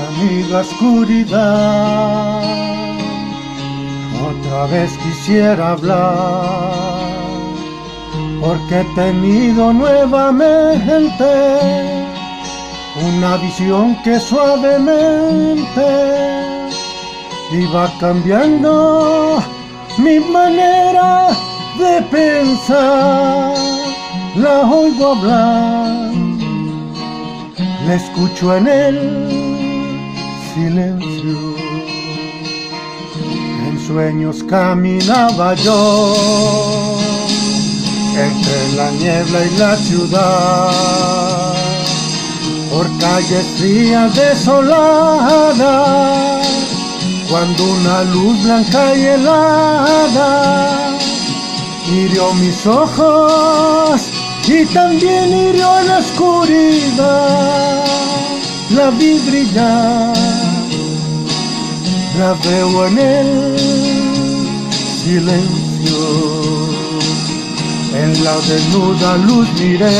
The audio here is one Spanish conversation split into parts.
amiga oscuridad, otra vez quisiera hablar, porque he tenido nuevamente una visión que suavemente iba cambiando mi manera de pensar. La oigo hablar, la escucho en el silencio. En sueños caminaba yo entre la niebla y la ciudad, por calles frías desoladas, cuando una luz blanca y helada hirió mis ojos y también hirió la oscuridad. La vi brillar, la veo en el silencio. En la desnuda luz miré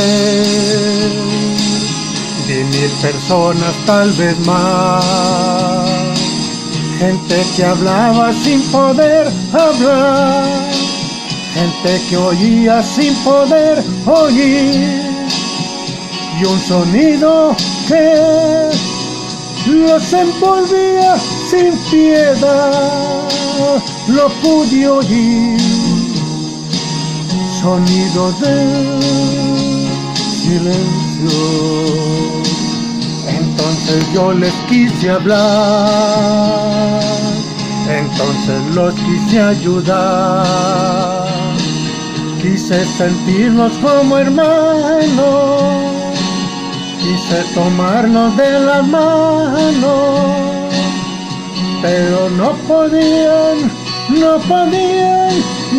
de 1000 personas, tal vez más, gente que hablaba sin poder hablar, gente que oía sin poder oír, y un sonido que los envolvía sin piedad. Lo pude oír, sonido de silencio. Entonces yo les quise hablar, entonces los quise ayudar, quise sentirlos como hermanos, quise tomarlos de la mano, pero no podían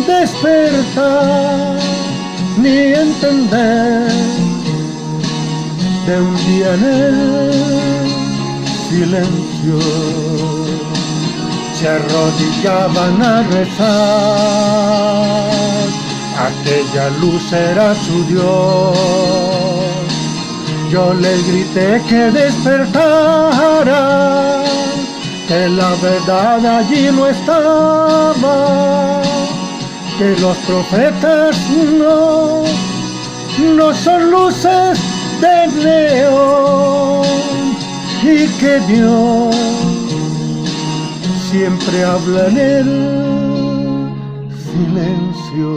despertar ni entender. De un día en el silencio se arrodillaban a rezar, aquella luz era su Dios. Yo les grité que despertaran, que la verdad allí no estaba, que los profetas no son luces de neón, y que Dios siempre habla en el silencio.